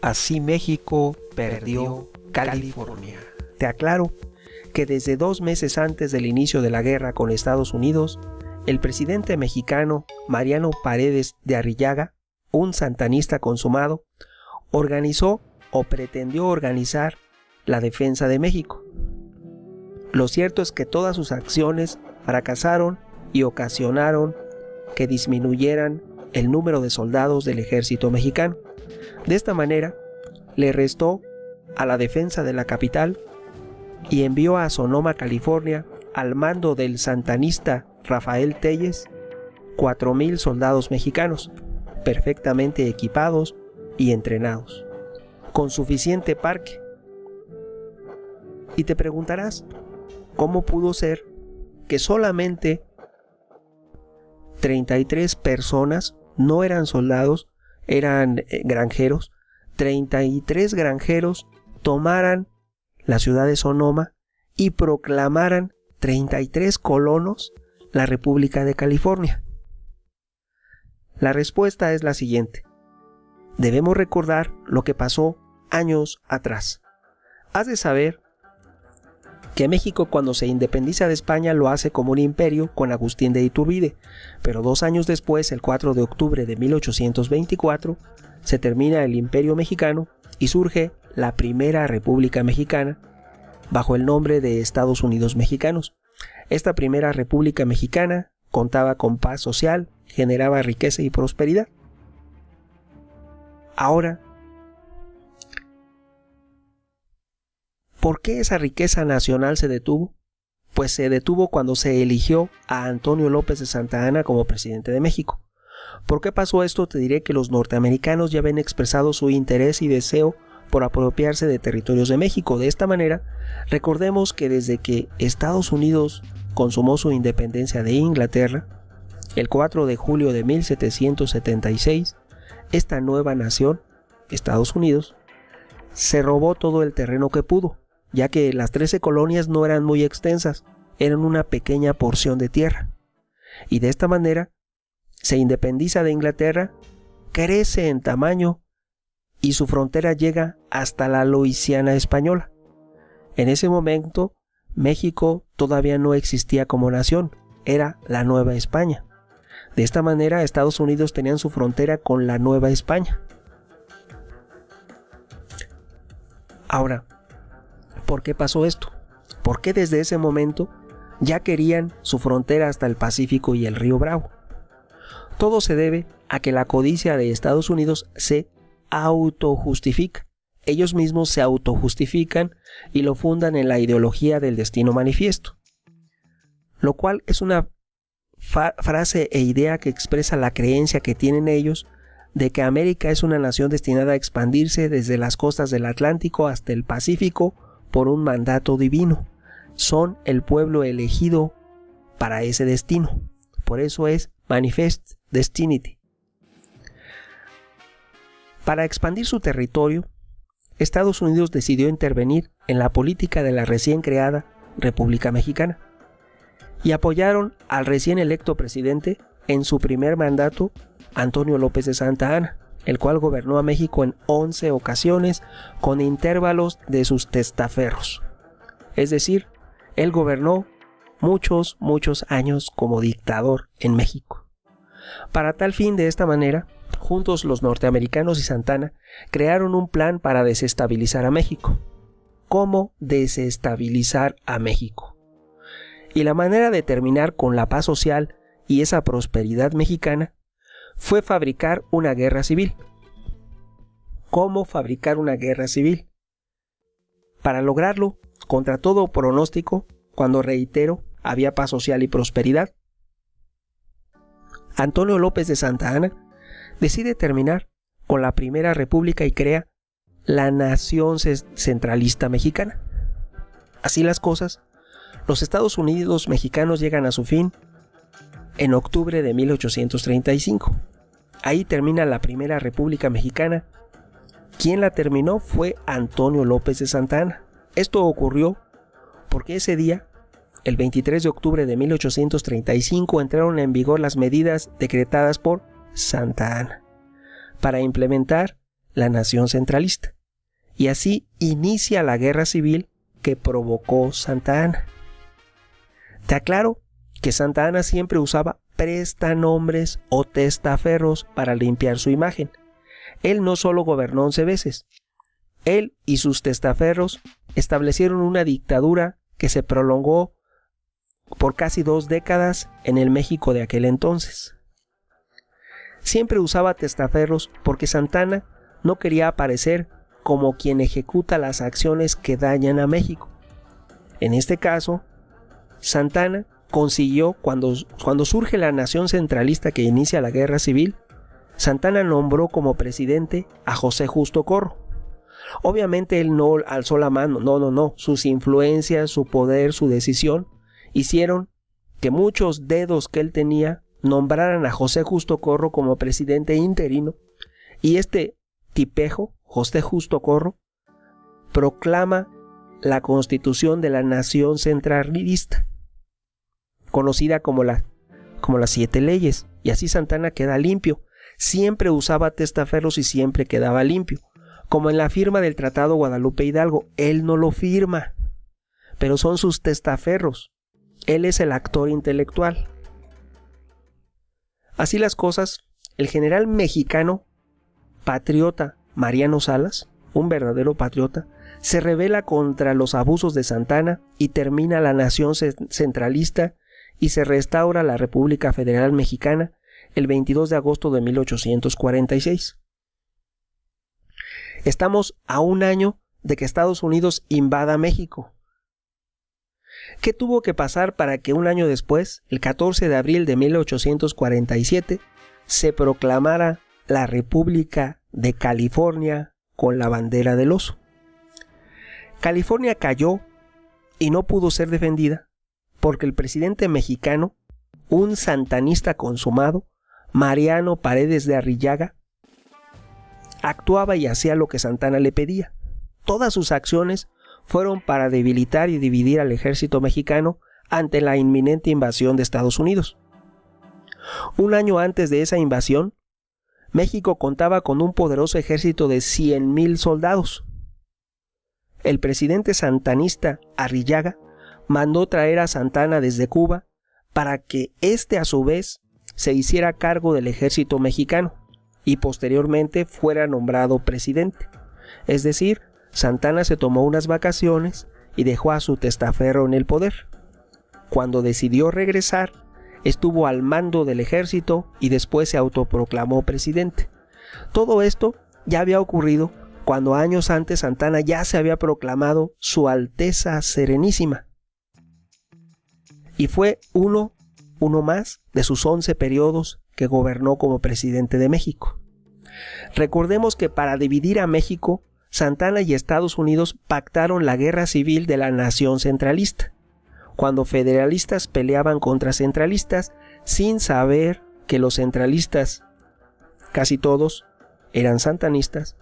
Así México perdió California. Te aclaro que desde 2 meses antes del inicio de la guerra con Estados Unidos, el presidente mexicano Mariano Paredes de Arrillaga, un santanista consumado, organizó o pretendió organizar la defensa de México. Lo cierto es que todas sus acciones fracasaron y ocasionaron que disminuyeran el número de soldados del ejército mexicano. De esta manera, le restó a la defensa de la capital y envió a Sonoma, California, al mando del santanista Rafael Telles, 4,000 soldados mexicanos, perfectamente equipados y entrenados, con suficiente parque. Y te preguntarás, ¿cómo pudo ser que solamente 33 personas, no eran soldados, eran granjeros, 33 granjeros tomaran la ciudad de Sonoma y proclamaran 33 colonos la República de California? La respuesta es la siguiente. Debemos recordar lo que pasó años atrás. Has de saber que México, cuando se independiza de España, lo hace como un imperio con Agustín de Iturbide, pero 2 años después, el 4 de octubre de 1824, se termina el Imperio Mexicano y surge la Primera República Mexicana bajo el nombre de Estados Unidos Mexicanos. Esta Primera República Mexicana contaba con paz social, generaba riqueza y prosperidad. Ahora, ¿por qué esa riqueza nacional se detuvo? Pues se detuvo cuando se eligió a Antonio López de Santa Anna como presidente de México. ¿Por qué pasó esto? Te diré que los norteamericanos ya habían expresado su interés y deseo por apropiarse de territorios de México. De esta manera, recordemos que desde que Estados Unidos consumó su independencia de Inglaterra, el 4 de julio de 1776, esta nueva nación, Estados Unidos, se robó todo el terreno que pudo, ya que las 13 colonias no eran muy extensas, eran una pequeña porción de tierra. Y de esta manera, se independiza de Inglaterra, crece en tamaño y su frontera llega hasta la Luisiana española. En ese momento, México todavía no existía como nación, era la Nueva España. De esta manera, Estados Unidos tenían su frontera con la Nueva España. Ahora, ¿por qué pasó esto? ¿Por qué desde ese momento ya querían su frontera hasta el Pacífico y el río Bravo? Todo se debe a que la codicia de Estados Unidos se autojustifica. Ellos mismos se autojustifican y lo fundan en la ideología del destino manifiesto, lo cual es una frase e idea que expresa la creencia que tienen ellos de que América es una nación destinada a expandirse desde las costas del Atlántico hasta el Pacífico por un mandato divino. Son el pueblo elegido para ese destino. Por eso es Manifest Destiny. Para expandir su territorio, Estados Unidos decidió intervenir en la política de la recién creada República Mexicana y apoyaron al recién electo presidente en su primer mandato, Antonio López de Santa Anna, el cual gobernó a México en 11 ocasiones con intervalos de sus testaferros. Es decir, él gobernó muchos años como dictador en México. Para tal fin, de esta manera, juntos los norteamericanos y Santa Anna crearon un plan para desestabilizar a México. ¿Cómo desestabilizar a México? Y la manera de terminar con la paz social y esa prosperidad mexicana fue fabricar una guerra civil. ¿Cómo fabricar una guerra civil? Para lograrlo, contra todo pronóstico, cuando reitero, había paz social y prosperidad, Antonio López de Santa Anna decide terminar con la Primera República y crea la Nación Centralista Mexicana. Así las cosas, los Estados Unidos mexicanos llegan a su fin en octubre de 1835. Ahí termina la Primera República Mexicana. Quien la terminó fue Antonio López de Santa Anna. Esto ocurrió porque ese día, el 23 de octubre de 1835, entraron en vigor las medidas decretadas por Santa Anna para implementar la nación centralista. Y así inicia la guerra civil que provocó Santa Anna. Te aclaro que Santa Anna siempre usaba prestanombres o testaferros para limpiar su imagen. Él no solo gobernó 11 veces. Él y sus testaferros establecieron una dictadura que se prolongó por casi 2 décadas en el México de aquel entonces. Siempre usaba testaferros porque Santa Anna no quería aparecer como quien ejecuta las acciones que dañan a México. En este caso, Santa Anna consiguió, cuando surge la nación centralista que inicia la guerra civil, Santa Anna nombró como presidente a José Justo Corro. Obviamente él no alzó la mano, no. Sus influencias, su poder, su decisión hicieron que muchos dedos que él tenía nombraran a José Justo Corro como presidente interino, y este tipejo, José Justo Corro, proclama la constitución de la nación centralista, conocida como las 7 leyes, y así Santa Anna queda limpio. Siempre usaba testaferros y siempre quedaba limpio. Como en la firma del Tratado Guadalupe Hidalgo, él no lo firma, pero son sus testaferros. Él es el actor intelectual. Así las cosas, el general mexicano patriota Mariano Salas, un verdadero patriota, se rebela contra los abusos de Santa Anna y termina la nación centralista y se restaura la República Federal Mexicana el 22 de agosto de 1846. Estamos a un año de que Estados Unidos invada México. ¿Qué tuvo que pasar para que un año después, el 14 de abril de 1847, se proclamara la República de California con la bandera del oso? California cayó y no pudo ser defendida porque el presidente mexicano, un santanista consumado, Mariano Paredes de Arrillaga, actuaba y hacía lo que Santa Anna le pedía. Todas sus acciones fueron para debilitar y dividir al ejército mexicano ante la inminente invasión de Estados Unidos. Un año antes de esa invasión, México contaba con un poderoso ejército de 100,000 soldados. El presidente santanista Arrillaga mandó traer a Santa Anna desde Cuba para que éste a su vez se hiciera cargo del ejército mexicano y posteriormente fuera nombrado presidente. Es decir, Santa Anna se tomó unas vacaciones y dejó a su testaferro en el poder. Cuando decidió regresar, estuvo al mando del ejército y después se autoproclamó presidente. Todo esto ya había ocurrido cuando años antes Santa Anna ya se había proclamado Su Alteza Serenísima. Y fue uno más de sus 11 periodos que gobernó como presidente de México. Recordemos que para dividir a México, Santa Anna y Estados Unidos pactaron la guerra civil de la nación centralista, cuando federalistas peleaban contra centralistas sin saber que los centralistas, casi todos, eran santanistas,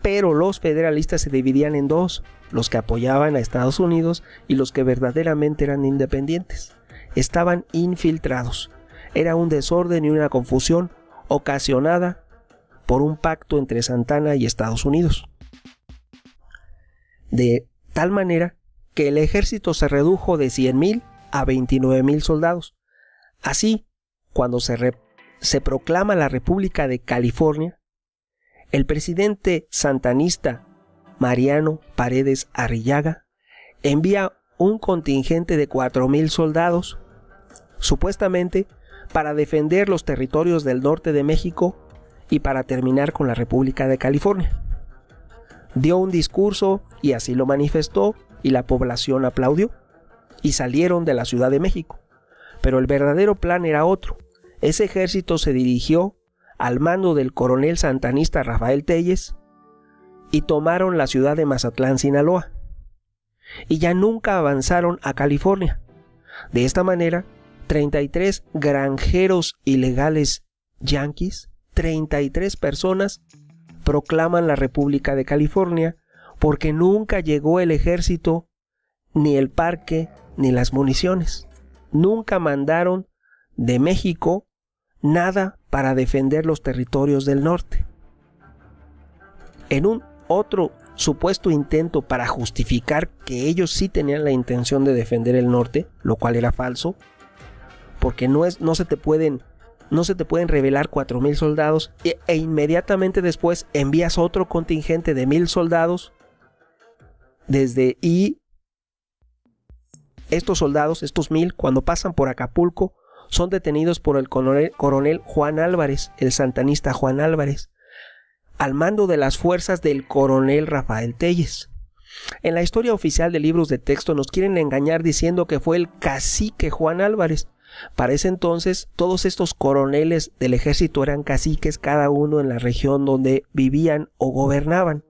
pero los federalistas se dividían en dos, los que apoyaban a Estados Unidos y los que verdaderamente eran independientes. Estaban infiltrados. Era un desorden y una confusión ocasionada por un pacto entre Santa Anna y Estados Unidos. De tal manera que el ejército se redujo de 100,000 a 29,000 soldados. Así, cuando se proclama la República de California, el presidente santanista Mariano Paredes Arrillaga envía un contingente de 4,000 soldados, supuestamente para defender los territorios del norte de México y para terminar con la República de California. Dio un discurso y así lo manifestó, y la población aplaudió y salieron de la Ciudad de México. Pero el verdadero plan era otro. Ese ejército se dirigió al mando del coronel santanista Rafael Telles y tomaron la ciudad de Mazatlán, Sinaloa, y ya nunca avanzaron a California. De esta manera, 33 granjeros ilegales yanquis, 33 personas, proclaman la República de California porque nunca llegó el ejército, ni el parque, ni las municiones. Nunca mandaron de México nada para defender los territorios del norte. en un otro supuesto intento para justificar que ellos sí tenían la intención de defender el norte, lo cual era falso, porque no se te pueden revelar 4,000 soldados e inmediatamente después envías otro contingente de 1,000 soldados y estos soldados, estos 1,000, cuando pasan por Acapulco, son detenidos por el coronel Juan Álvarez, el santanista Juan Álvarez, al mando de las fuerzas del coronel Rafael Telles. En la historia oficial de libros de texto nos quieren engañar diciendo que fue el cacique Juan Álvarez. Para ese entonces, todos estos coroneles del ejército eran caciques, cada uno en la región donde vivían o gobernaban.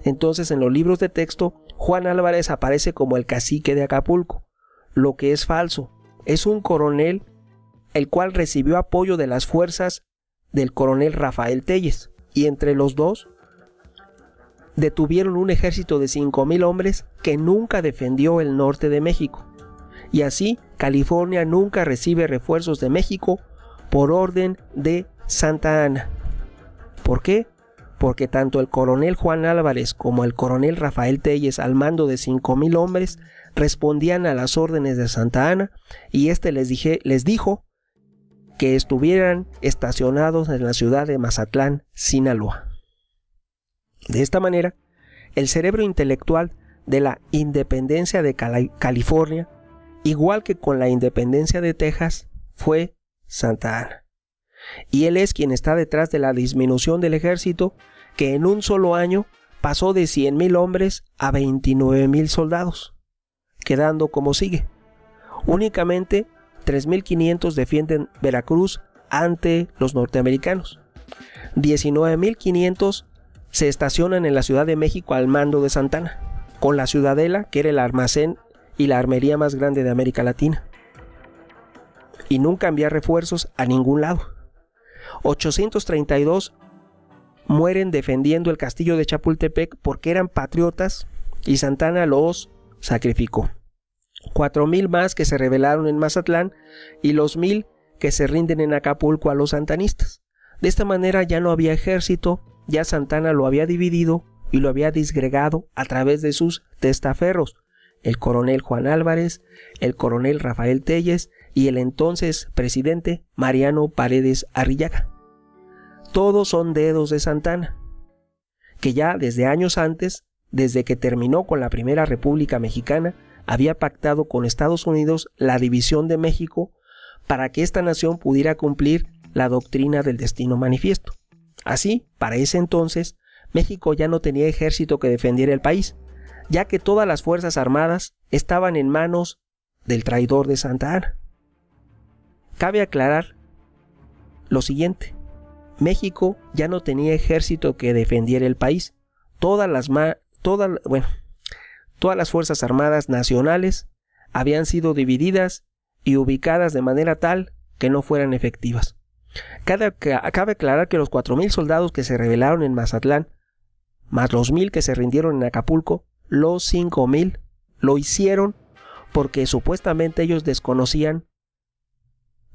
Entonces, en los libros de texto, Juan Álvarez aparece como el cacique de Acapulco, lo que es falso. Es un coronel el cual recibió apoyo de las fuerzas del coronel Rafael Telles, y entre los dos detuvieron un ejército de 5,000 hombres que nunca defendió el norte de México. Y así, California nunca recibe refuerzos de México por orden de Santa Anna. ¿Por qué? Porque tanto el coronel Juan Álvarez como el coronel Rafael Telles, al mando de 5,000 hombres, respondían a las órdenes de Santa Anna, y les dijo que estuvieran estacionados en la ciudad de Mazatlán, Sinaloa. De esta manera, el cerebro intelectual de la independencia de California, igual que con la independencia de Texas, fue Santa Anna. Y él es quien está detrás de la disminución del ejército, que en un solo año pasó de 100,000 hombres a 29,000 soldados, quedando como sigue. Únicamente 3,500 defienden Veracruz ante los norteamericanos. 19,500 se estacionan en la Ciudad de México al mando de Santa Anna, con la Ciudadela, que era el almacén y la armería más grande de América Latina. Y nunca envía refuerzos a ningún lado. 832 mueren defendiendo el castillo de Chapultepec porque eran patriotas y Santa Anna los sacrificó. 4,000 más que se rebelaron en Mazatlán y los 1,000 que se rinden en Acapulco a los santanistas. De esta manera ya no había ejército, ya Santa Anna lo había dividido y lo había disgregado a través de sus testaferros, el coronel Juan Álvarez, el coronel Rafael Telles y el entonces presidente Mariano Paredes Arrillaga. Todos son dedos de Santa Anna, que ya desde años antes, desde que terminó con la Primera República Mexicana, había pactado con Estados Unidos la división de México para que esta nación pudiera cumplir la doctrina del destino manifiesto. Así, para ese entonces, México ya no tenía ejército que defendiera el país, ya que todas las fuerzas armadas estaban en manos del traidor de Santa Anna. Cabe aclarar lo siguiente: México ya no tenía ejército que defendiera el país. Todas las fuerzas armadas nacionales habían sido divididas y ubicadas de manera tal que no fueran efectivas. Cabe aclarar que los 4,000 soldados que se rebelaron en Mazatlán, más los 1,000 que se rindieron en Acapulco, los 5,000 lo hicieron porque supuestamente ellos desconocían,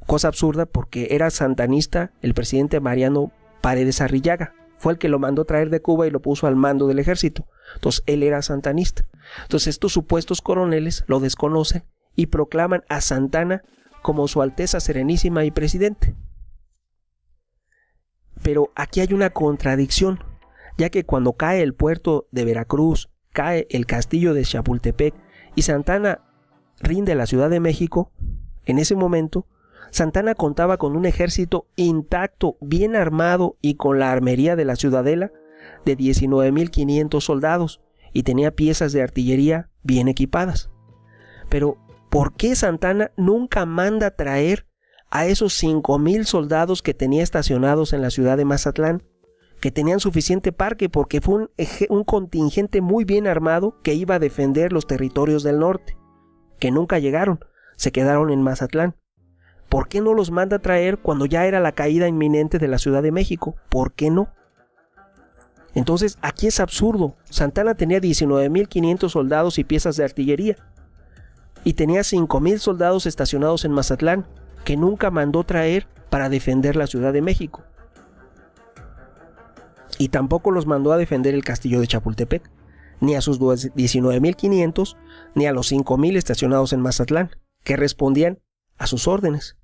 cosa absurda, porque era santanista el presidente Mariano Paredes Arrillaga. Fue el que lo mandó traer de Cuba y lo puso al mando del ejército. Entonces él era santanista. Entonces estos supuestos coroneles lo desconocen y proclaman a Santa Anna como su Alteza Serenísima y presidente. Pero aquí hay una contradicción, ya que cuando cae el puerto de Veracruz, cae el castillo de Chapultepec y Santa Anna rinde la Ciudad de México, en ese momento Santa Anna contaba con un ejército intacto, bien armado y con la armería de la Ciudadela de 19,500 soldados y tenía piezas de artillería bien equipadas. Pero, ¿por qué Santa Anna nunca manda traer a esos 5,000 soldados que tenía estacionados en la ciudad de Mazatlán, que tenían suficiente parque porque fue un contingente muy bien armado que iba a defender los territorios del norte, que nunca llegaron, se quedaron en Mazatlán? ¿Por qué no los manda a traer cuando ya era la caída inminente de la Ciudad de México? ¿Por qué no? Entonces aquí es absurdo. Santa Anna tenía 19,500 soldados y piezas de artillería y tenía 5,000 soldados estacionados en Mazatlán que nunca mandó traer para defender la Ciudad de México. y tampoco los mandó a defender el castillo de Chapultepec, ni a sus 19.500, ni a los 5.000 estacionados en Mazatlán, que respondían a sus órdenes.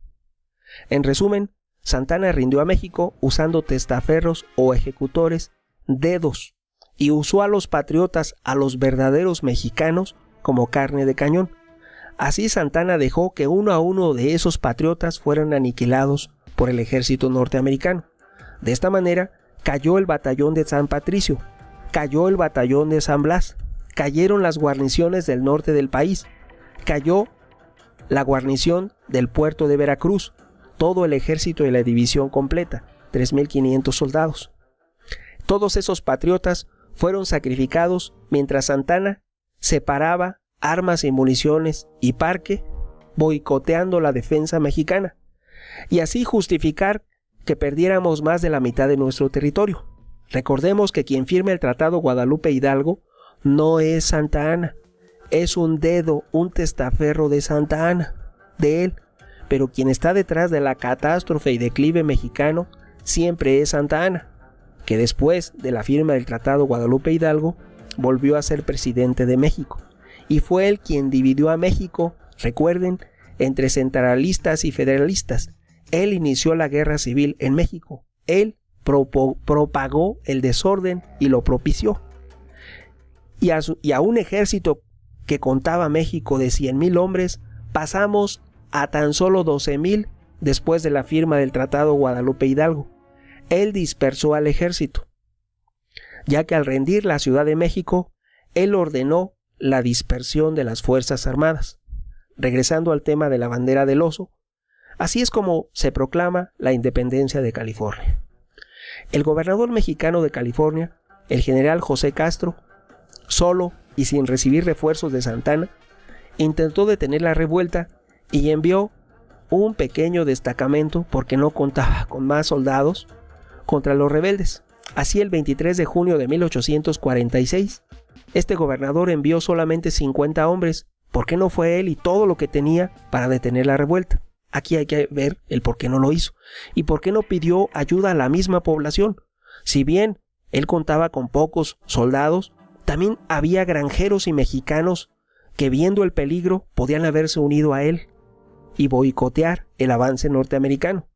En resumen, Santa Anna rindió a México usando testaferros o ejecutores, dedos, y usó a los patriotas, a los verdaderos mexicanos, como carne de cañón. Así Santa Anna dejó que uno a uno de esos patriotas fueran aniquilados por el ejército norteamericano. De esta manera, cayó el batallón de San Patricio, cayó el batallón de San Blas, cayeron las guarniciones del norte del país, cayó la guarnición del puerto de Veracruz, todo el ejército de la división completa, 3.500 soldados. Todos esos patriotas fueron sacrificados mientras Santa Anna separaba armas y municiones y parque, boicoteando la defensa mexicana, y así justificar que perdiéramos más de la mitad de nuestro territorio. Recordemos que quien firma el Tratado Guadalupe Hidalgo no es Santa Anna, es un dedo, un testaferro de Santa Anna, de él, pero quien está detrás de la catástrofe y declive mexicano siempre es Santa Anna, que después de la firma del Tratado Guadalupe Hidalgo volvió a ser presidente de México, y fue él quien dividió a México, recuerden, entre centralistas y federalistas. Él inició la guerra civil en México, él propagó el desorden y lo propició. Y a un ejército que contaba México de 100,000 hombres, pasamos a tan solo 12,000 después de la firma del Tratado Guadalupe Hidalgo. Él dispersó al ejército, ya que al rendir la Ciudad de México, él ordenó la dispersión de las Fuerzas Armadas. Regresando al tema de la bandera del oso, así es como se proclama la independencia de California. El gobernador mexicano de California, el general José Castro, solo y sin recibir refuerzos de Santa Anna, intentó detener la revuelta y envió un pequeño destacamento, porque no contaba con más soldados, contra los rebeldes. Así, el 23 de junio de 1846, este gobernador envió solamente 50 hombres. ¿Por qué no fue él y todo lo que tenía para detener la revuelta? Aquí hay que ver el por qué no lo hizo y por qué no pidió ayuda a la misma población. Si bien él contaba con pocos soldados, también había granjeros y mexicanos que, viendo el peligro, podían haberse unido a él y boicotear el avance norteamericano.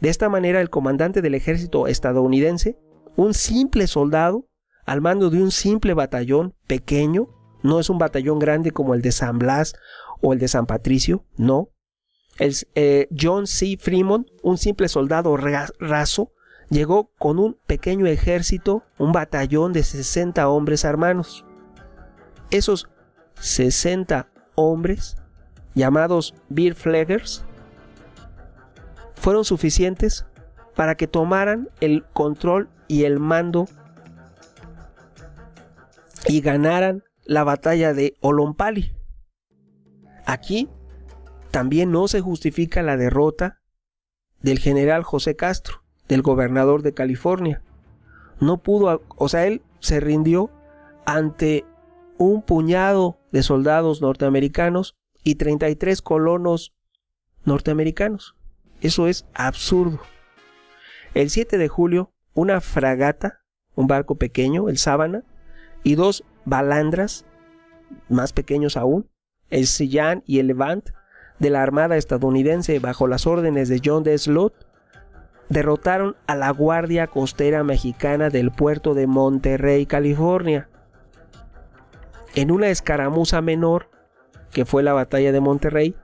De esta manera, el comandante del ejército estadounidense, un simple soldado al mando de un simple batallón pequeño, no es un batallón grande como el de San Blas o el de San Patricio, no. John C. Fremont, un simple soldado raso, llegó con un pequeño ejército, un batallón de 60 hombres armados. Esos 60 hombres, llamados Beer Flaggers, fueron suficientes para que tomaran el control y el mando y ganaran la batalla de Olompali. Aquí también no se justifica la derrota del general José Castro, del gobernador de California. No pudo, él se rindió ante un puñado de soldados norteamericanos y 33 colonos norteamericanos. Eso es absurdo. El 7 de julio, una fragata, un barco pequeño, el Sábana, y 2 balandras, más pequeños aún, el Sillán y el Levant, de la Armada estadounidense bajo las órdenes de John D. Slott, derrotaron a la Guardia Costera Mexicana del puerto de Monterrey, California. En una escaramuza menor, que fue la batalla de Monterrey,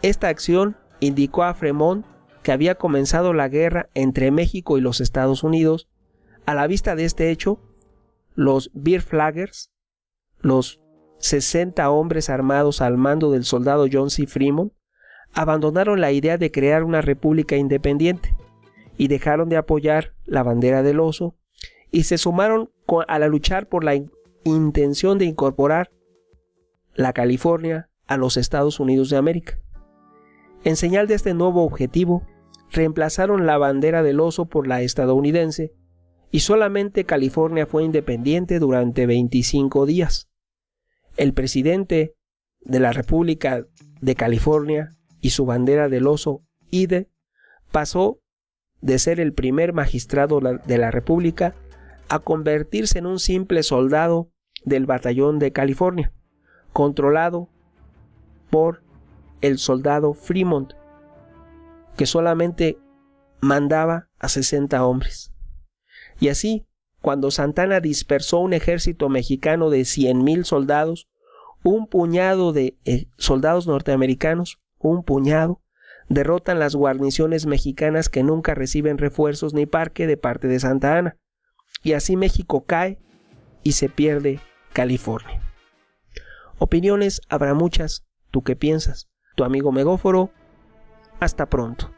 esta acción indicó a Fremont que había comenzado la guerra entre México y los Estados Unidos. A la vista de este hecho, los Beer Flaggers, los 60 hombres armados al mando del soldado John C. Fremont, abandonaron la idea de crear una república independiente y dejaron de apoyar la bandera del oso y se sumaron a la luchar por la intención de incorporar la California a los Estados Unidos de América. En señal de este nuevo objetivo, reemplazaron la bandera del oso por la estadounidense y solamente California fue independiente durante 25 días. El presidente de la República de California y su bandera del oso, Ide, pasó de ser el primer magistrado de la República a convertirse en un simple soldado del batallón de California, controlado por el soldado Fremont, que solamente mandaba a 60 hombres. Y así, cuando Santa Anna dispersó un ejército mexicano de 100,000 soldados, un puñado de soldados norteamericanos, un puñado, derrotan las guarniciones mexicanas que nunca reciben refuerzos ni parque de parte de Santa Anna. Y así México cae y se pierde California. Opiniones habrá muchas. ¿Tú qué piensas? Tu amigo Megóforo. Hasta pronto.